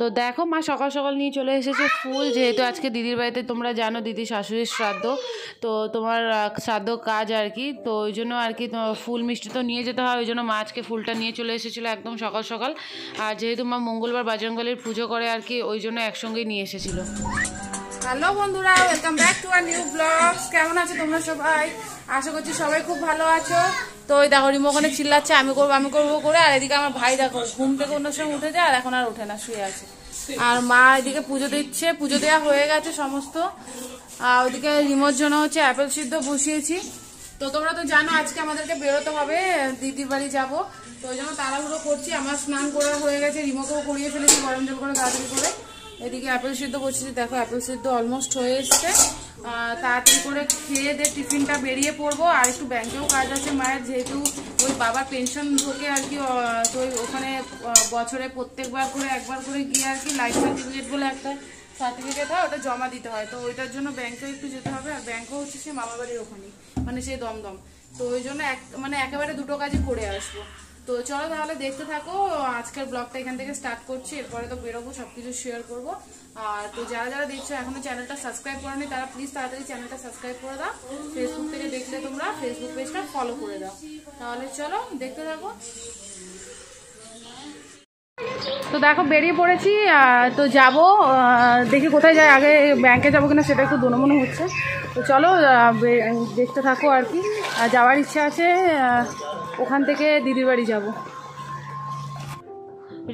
তো দেখো মা সকাল সকাল নিয়ে চলে এসেছে ফুল, যেহেতু আজকে দিদির বাড়িতে তোমরা জানো দিদি শাশুড়ির শ্রাদ্ধ, তো তোমার শ্রাদ্ধ কাজ আর কি, তো ওই জন্য আর কি ফুল মিষ্টি তো নিয়ে যেতে হয়, ওই জন্য মা আজকে ফুলটা নিয়ে চলে এসেছিলো একদম সকাল সকাল। আর যেহেতু মা মঙ্গলবার বজরংবলীর পুজো করে আর কি, ওই জন্য একসঙ্গেই নিয়ে এসেছিলো। হ্যালো বন্ধুরা, welcome back to our new blogs. কেমন আছো তোমরা সবাই? আশা করছি সবাই খুব ভালো আছো। তো ওই দেখো রিমো ওখানে চিল্লাচ্ছে আমি করবো করে, আর এদিকে আমার ভাই দেখো ঘুম থেকে অন্য সময় উঠে যায় আর এখন আর ওঠে না, শুয়ে আছে। আর মা এদিকে পুজো দিচ্ছে, পুজো দেওয়া হয়ে গেছে সমস্ত। আর ওইদিকে রিমোর জন্য হচ্ছে অ্যাপেল সিদ্ধ বসিয়েছি। তো তোমরা তো জানো আজকে আমাদেরকে বেরোতে হবে, দিদির বাড়ি যাবো, তো ওই জন্য তাড়াহুড়ো করছি। আমার স্নান করা হয়ে গেছে, রিমোকেও করিয়ে ফেলেছি গরম জল করে তাড়াতাড়ি করে। এদিকে অ্যাপেল সিদ্ধ বসেছি, দেখো অ্যাপেল সিদ্ধ অলমোস্ট হয়ে এসছে। তাড়াতাড়ি করে খেয়ে দিয়ে টিফিনটা বেরিয়ে পড়বো। আর একটু ব্যাংকেও কাজ আছে মায়ের, যেহেতু ওই বাবার পেনশন ঢোকে আর কি, তো ওখানে বছরে প্রত্যেকবার করে একবার করে গিয়ে আর কি লাইফ সার্টিফিকেট বলে একটা সার্টিফিকেট হয়, ওটা জমা দিতে হয়। তো ওইটার জন্য ব্যাংকেও একটু যেতে হবে। আর ব্যাংকও হচ্ছে সে মামা বাড়ির ওখানেই, মানে সেই দমদম। তো ওই জন্য একেবারে দুটো কাজই করে আসবো। তো চলো তাহলে দেখতে থাকো, আজকের ব্লগটা এখান থেকে স্টার্ট করছি, এরপরে তো বেরোবো, সবকিছু শেয়ার করবো। আর তো যারা যারা দেখছো এখনো চ্যানেলটা সাবস্ক্রাইব করোনি তারা প্লিজ তাড়াতাড়ি চ্যানেলটা সাবস্ক্রাইব করে দাও। ফেসবুক থেকে দেখলে তোমরা ফেসবুক পেজটা ফলো করে দাও। তাহলে চলো দেখতে থাকো। তো দেখো বেরিয়ে পড়েছি, তো যাব, দেখি কোথায় যাই, আগে ব্যাংকে যাবো কিনা সেটা একটু দোনমনে হচ্ছে। তো চলো দেখতে থাকো আর কি। যাওয়ার ইচ্ছা আছে, ওখান থেকে দিদির বাড়ি যাব।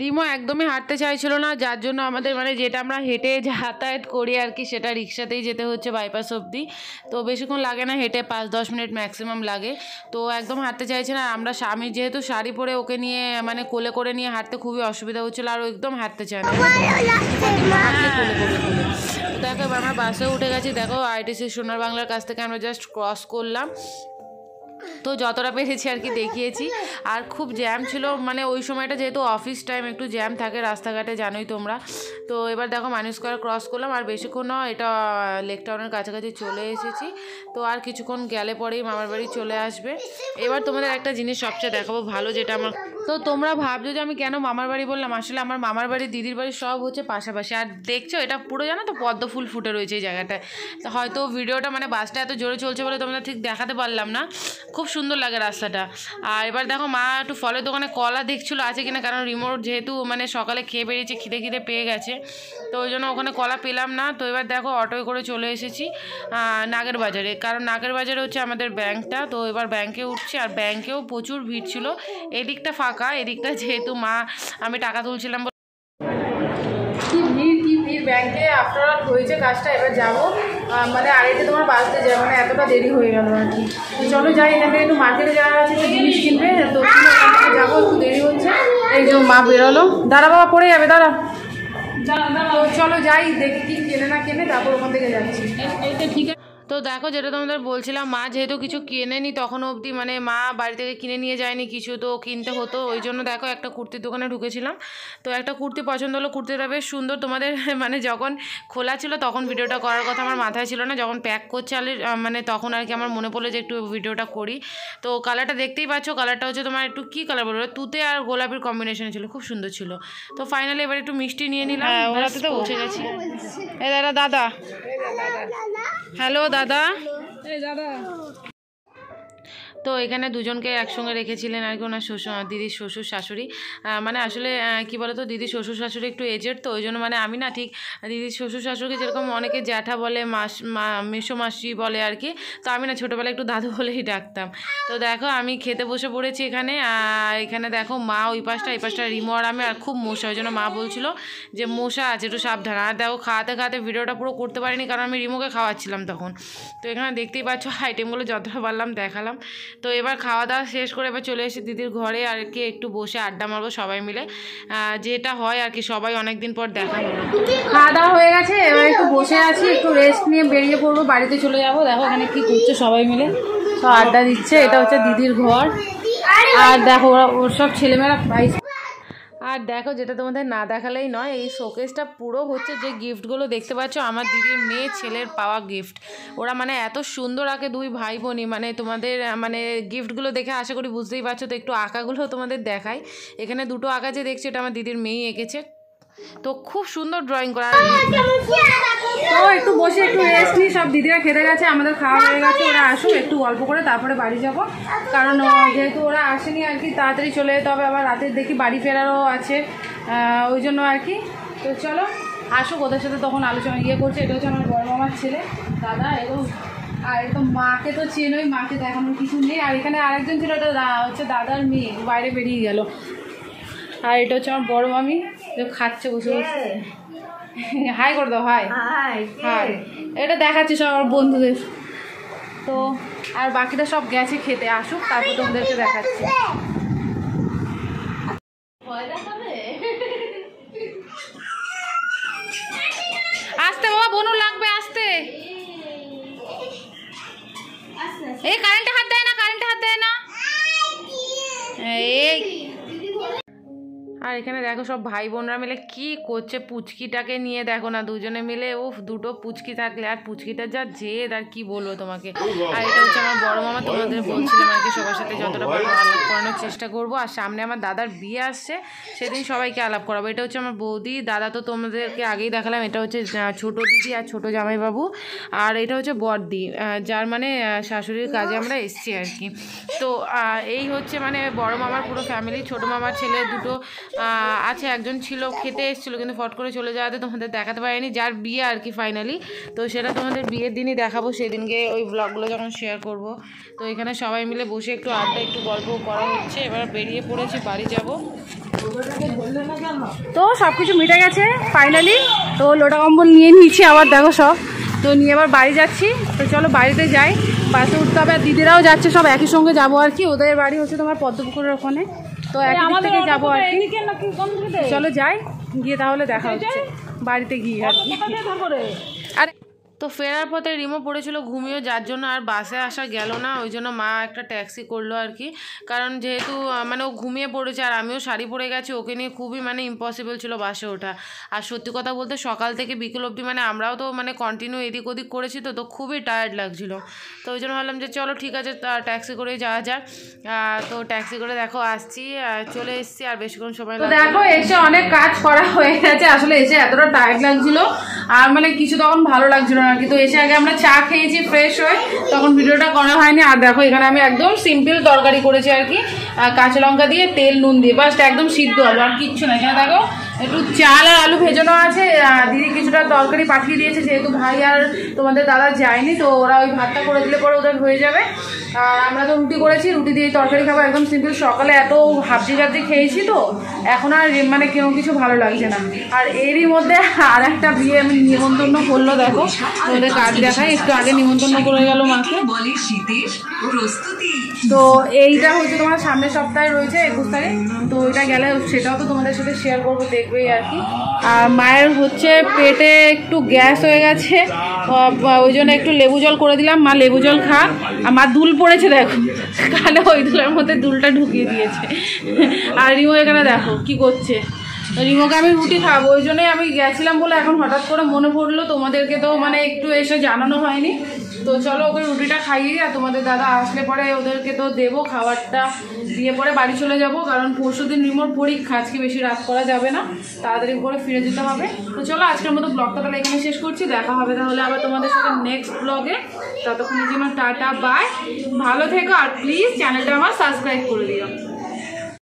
রিমো একদমই হাঁটতে চাইছিল না, যার জন্য আমাদের মানে যেটা আমরা হেঁটে যাতায়াত করি আর কি, সেটা রিক্সাতেই যেতে হচ্ছে বাইপাস অবধি। তো বেশিক্ষণ লাগে না, হেঁটে 5-10 মিনিট ম্যাক্সিমাম লাগে। তো একদম হাঁটতে চাইছে না। আমরা আমি যেহেতু শাড়ি পরে ওকে নিয়ে মানে কোলে করে নিয়ে হাঁটতে খুবই অসুবিধা হচ্ছিলো, আর একদম হাঁটতে চায় না, হাঁটলে কোলে করে কোলে। তো দেখো আমরা বাসে উঠে গেছি, দেখো আইটিসি সোনার বাংলার কাছ থেকে আমরা জাস্ট ক্রস করলাম। তো যতটা পেরেছি আর কি দেখিয়েছি। আর খুব জ্যাম ছিল, মানে ওই সময়টা যেহেতু অফিস টাইম একটু জ্যাম থাকে রাস্তাঘাটে, জানোই তোমরা। তো এবার দেখো মানুষ করে ক্রস করলাম, আর বেশিক্ষণ এটা লেক টাউনের কাছাকাছি চলে এসেছি। তো আর কিছুক্ষণ গেলে পরেই মামার বাড়ি চলে আসবে। এবার তোমাদের একটা জিনিস সবচেয়ে দেখাবো ভালো, যেটা আমার, তো তোমরা ভাবছো যে আমি কেন মামার বাড়ি বললাম, আসলে আমার মামার বাড়ি দিদির বাড়ি সব হচ্ছে পাশাপাশি। আর দেখছো এটা পুরো জানো তো পদ্ম ফুল ফুটে রয়েছে এই জায়গাটায়। তো হয়তো ভিডিওটা মানে বাসটা এত জোরে চলছে বলে তোমরা ঠিক দেখাতে পারলাম না, খুব সুন্দর লাগে রাস্তাটা। আর এবার দেখো মা একটু ফলের দোকানে কলা দেখছিলো আছে কিনা, কারণ রিমোট যেহেতু মানে সকালে খেয়ে বেরিয়েছে, খিদে পেয়ে গেছে, তো ওই জন্য ওখানে কলা পেলাম না। তো এবার দেখো অটোয় করে চলে এসেছি নাগের বাজারে, কারণ নাগের বাজারে হচ্ছে আমাদের ব্যাংকটা। তো এবার ব্যাংকে উঠছি, আর ব্যাংকেও প্রচুর ভিড় ছিল। এদিকটা ফাঁকা, এদিকটা যেহেতু মা আমি টাকা তুলছিলাম, কি ভিড় ব্যাংকে। আফটার অল হয়েছে কাজটা, এবার যাবো, মানে আড়াইটে তোমার বাসতে যায়, মানে এতটা দেরি হয়ে গেল আর কি। চলো যাই, এখান থেকে একটু মার্কেটে যাওয়া আছে, একটু জিনিস কিনবে, তো যাবো, একটু দেরি হচ্ছে। এই যে মা বেরোলো, দাঁড়া বাবা পড়ে যাবে, দাঁড়া। তো চলো যাই, দেখি কি কেনে না কেনে, তারপর ওখান থেকে যাচ্ছি। ঠিক আছে। তো দেখো যেটা তোমাদের বলছিলাম, মা যেহেতু কিছু কেনেনি তখন অবধি, মানে মা বাড়ি থেকে কিনে নিয়ে যায়নি কিছু, তো কিনতে হতো, ওই জন্য দেখো একটা কুর্তির দোকানে ঢুকেছিলাম। তো একটা কুর্তি পছন্দ হলো, কুর্তিটা বেশ সুন্দর। তোমাদের মানে যখন খোলা ছিল তখন ভিডিওটা করার কথা আমার মাথায় ছিল না, যখন প্যাক করছে মানে তখন আর কি আমার মনে পড়লো যে একটু ভিডিওটা করি। তো কালারটা দেখতেই পাচ্ছ, কালারটা হচ্ছে তোমার একটু কী কালার বলবো, তুতে আর গোলাপির কম্বিনেশন ছিল, খুব সুন্দর ছিল। তো ফাইনালি এবার একটু মিষ্টি নিয়ে নিলাম, ওরাতে তো পৌঁছে গেছি। এই দাদা, হ্যালো দাদা, এই দাদা। তো এখানে দুজনকে একসঙ্গে রেখেছিলেন আর কি ওনার দিদির শ্বশুর শাশুড়ি। মানে আসলে কি বলতো, দিদির শ্বশুর শাশুড়ি একটু এজেড, তো ওই জন্য মানে আমি না ঠিক দিদির শ্বশুর শাশুড়িকে যেরকম অনেকে জ্যাঠা বলে, মেসো মাসি বলে আর কি, তো আমি না ছোটোবেলায় একটু দাদু বলেই ডাকতাম। তো দেখো আমি খেতে বসে পড়েছি এখানে, এখানে দেখো মা ওই পাশটা, এই পাশটা রিমো আর আমি, আর খুব মশা, ওই জন্য মা বলছিল যে মশা আছে একটু সাবধান। আর দেখো খাওয়াতে ভিডিওটা পুরো করতে পারিনি, কারণ আমি রিমোকে খাওয়াচ্ছিলাম তখন। তো এখানে দেখতেই পাচ্ছ আইটেমগুলো যতটা পারলাম দেখালাম। তো এবার খাওয়া দাওয়া শেষ করে এবার চলে এসে দিদির ঘরে আর কি, একটু বসে আড্ডা মারবো সবাই মিলে, যেটা হয় আর কি, সবাই অনেকদিন পর দেখা হলো। খাওয়া দাওয়া হয়ে গেছে, এবার একটু বসে আছি, একটু রেস্ট নিয়ে বেরিয়ে পড়বো, বাড়িতে চলে যাবো। দেখো এখানে কি করছে সবাই মিলে, সব আড্ডা দিচ্ছে, এটা হচ্ছে দিদির ঘর। আর দেখো ওর সব ছেলেমেয়েরা প্রাইস। আর দেখো যেটা তোমাদের না দেখালেই নয়, এই শোকেসটা পুরো হচ্ছে যে গিফটগুলো দেখতে পাচ্ছ আমার দিদির মেয়ে ছেলের পাওয়া গিফট। ওরা মানে এত সুন্দর আঁকে দুই ভাই বোনই, মানে তোমাদের মানে গিফটগুলো দেখে আশা করি বুঝতেই পারছো। তো একটু আঁকাগুলো তোমাদের দেখাই, এখানে দুটো আঁকা যে দেখছি এটা আমার দিদির মেয়েই এঁকেছে। তো খুব সুন্দর ড্রয়িং করা। তো একটু বসে একটু রেস্ট নিই, সব দিদিরা খেতে গেছে, আমাদের খাওয়া হয়ে গেছে, ওরা আসুক একটু গল্প করে তারপরে বাড়ি যাব, কারণ যেহেতু ওরা আসেনি আর কি তাড়াতাড়ি চলে যেতে হবে, আবার রাতের দেখি বাড়ি ফেরারও আছে, ওই জন্য আর কি। তো চলো আসুক, ওদের সাথে তখন আলোচনা করছে। এটা হচ্ছে আমার বড় মামার ছেলে দাদা, এবং আর এরকম মাকে তো চেনোই, মাকে দেখানোর কিছু নেই। আর এখানে আরেকজন ছিল, এটা হচ্ছে দাদার মেয়ে, বাইরে বেরিয়ে গেল। আর এটা হচ্ছে আমার বড় মামি, খাচ্ছে বসে বসে। হাই করে দাও, হাই হাই। এটা দেখাচ্ছে সব আমার বন্ধুদের। তো আর বাকিটা সব গেছে খেতে, আসুক তারপর তোমাদেরকে দেখাচ্ছি। আসতে বাবা, বনু লাগবে আসতে। এই কারেন্টে হাত দেয় না, কারেন্টে হাত দেয় না। এই আর এখানে দেখো সব ভাই বোনরা মিলে কি করছে, পুচকিটাকে নিয়ে দেখো না, দুজনে মিলে ও দুটো পুচকি থাকলে, আর পুচকিটা যা জেদ আর কি বলবো তোমাকে। আর এটা হচ্ছে আমার বড় মামা, তোমাদের বলছিলাম আর কি সবার সাথে যতটা পারবো আলাপ করানোর চেষ্টা করবো। আর সামনে আমার দাদার বিয়ে আসছে, সেদিন সবাইকে আলাপ করাবো। এটা হচ্ছে আমার বৌদি, দাদা তো তোমাদেরকে আগেই দেখালাম, এটা হচ্ছে ছোটো দিদি আর ছোটো জামাইবাবু, আর এটা হচ্ছে বড়দি, যার মানে শাশুড়ির কাজে আমরা এসছি আর কি। তো এই হচ্ছে মানে বড় মামার পুরো ফ্যামিলি। ছোটো মামার ছেলে দুটো আছে, একজন ছিল খেতে এসেছিলো কিন্তু ফট করে চলে যাওয়াতে তোমাদের দেখাতে পারিনি, যার বিয়ে আর কি ফাইনালি। তো সেটা তোমাদের বিয়ের দিনই দেখাবো, সেদিনকে ওই ব্লগগুলো যখন শেয়ার করব। তো এখানে সবাই মিলে বসে একটু আড্ডা একটু গল্প করা হচ্ছে। এবার বেরিয়ে পড়েছি, বাড়ি যাব। তো সব কিছু মিটে গেছে ফাইনালি। তো লোটা কম্বল নিয়ে নিয়েছি আবার, দেখো সব তো নিয়ে আবার বাড়ি যাচ্ছি। তো চলো বাড়িতে যাই, বাসে উঠতে হবে। আর দিদিরাও যাচ্ছে, সব একই সঙ্গে যাবো আর কি। ওদের বাড়ি হচ্ছে তোমার পদ্মপুকুরের ওখানে, তো একই দিক থেকে যাবো আর কি। চলো যাই, গিয়ে তাহলে দেখা হচ্ছে বাড়িতে গিয়ে আর কি। আর তো ফেরার পথে রিমো পড়েছিল ঘুমিয়ে, যার জন্য আর বাসে আসা গেল না, ওই জন্য মা একটা ট্যাক্সি করলো আর কি। কারণ যেহেতু মানে ও ঘুমিয়ে পড়েছে আর আমিও শাড়ি পরে গেছি, ওকে নিয়ে খুবই মানে ইম্পসিবল ছিল বাসে ওঠা। আর সত্যি কথা বলতে সকাল থেকে বিকেল অবধি মানে আমরাও তো মানে কন্টিনিউ এদিক ওদিক করেছি, তো খুবই টায়ার্ড লাগছিল। তো ওই জন্য ভাবলাম যে চলো ঠিক আছে ট্যাক্সি করে যাওয়া যাক। তো ট্যাক্সি করে দেখো আসছি, চলে এসেছি, আর বেশিক্ষণ সময় লাগবে। দেখো এসে অনেক কাজ করা হয়ে গেছে, আসলে এসে এতটা টায়ার্ড লাগছিল আর মানে কিছু তখন ভালো লাগছিল আর কি। তো এসে আগে আমরা চা খেয়েছি ফ্রেশ হয়ে, তখন ভিডিওটা করা হয়নি। আর দেখো এখানে আমি একদম সিম্পল তরকারি করেছি আর কি, কাঁচা লঙ্কা দিয়ে তেল নুন দিয়ে, বাস একদম সিদ্ধ আলু, আর কিচ্ছু না। এখানে দেখো একটু চাল আর আলু ভেজানো আছে। দিদি কিছুটা তরকারি পাঠিয়ে দিয়েছে, যেহেতু ভাই আর তোমাদের দাদা যায়নি, তো ওরা ওই ভাতটা করে দিলে পরে ওদের হয়ে যাবে। আর আমরা তো রুটি করেছি, রুটি দিয়ে তরকারি খাবো একদম সিম্পল। সকালে এত হাবজি গাবজি খেয়েছি, তো এখন আর মানে কেউ কিছু ভালো লাগছে না। আর এরই মধ্যে আর একটা বিয়ে আমি নিমন্ত্রণ করলো, দেখো ওদের কার্ড দেখায়, একটু আগে নিমন্ত্রণ করে গেল মাকে। তো এইটা হচ্ছে তোমার সামনের সপ্তাহে রয়েছে 21 তারিখ, তো ওইটা গেলে সেটাও তো তোমাদের সাথে শেয়ার করবো, দেখবেই আর কি। আর মায়ের হচ্ছে পেটে একটু গ্যাস হয়ে গেছে, ওই জন্য একটু লেবু জল করে দিলাম, মা লেবু জল খা। আর মা দুল পড়েছে দেখো, কালে ওই দুলের মধ্যে দুলটা ঢুকিয়ে দিয়েছে। আর রিমো এখানে দেখো কি করছে, রিমোকে আমি রুটি খাবো, ওই জন্যই আমি গেছিলাম বলে এখন হঠাৎ করে মনে পড়লো, তোমাদেরকে তো মানে একটু এসে জানানো হয়নি। তো চলো ওকে রুটিটা খাইয়ে, আর তোমাদের দাদা আসলে পরে ওদেরকে তো দেবো খাবারটা, দিয়ে পরে বাড়ি চলে যাব, কারণ পরশুদিন রিমোর পরীক্ষা, আজকে বেশি রাত করা যাবে না, তাড়াতাড়ি করে ফিরে যেতে হবে। তো চলো আজকের মতো ব্লগটা তাহলে এখানে শেষ করছি, দেখা হবে তাহলে আবার তোমাদের সাথে নেক্সট ব্লগে। ততক্ষণের জন্য টাটা বাই, ভালো থেকো, আর প্লিজ চ্যানেলটা আমার সাবস্ক্রাইব করে দিও।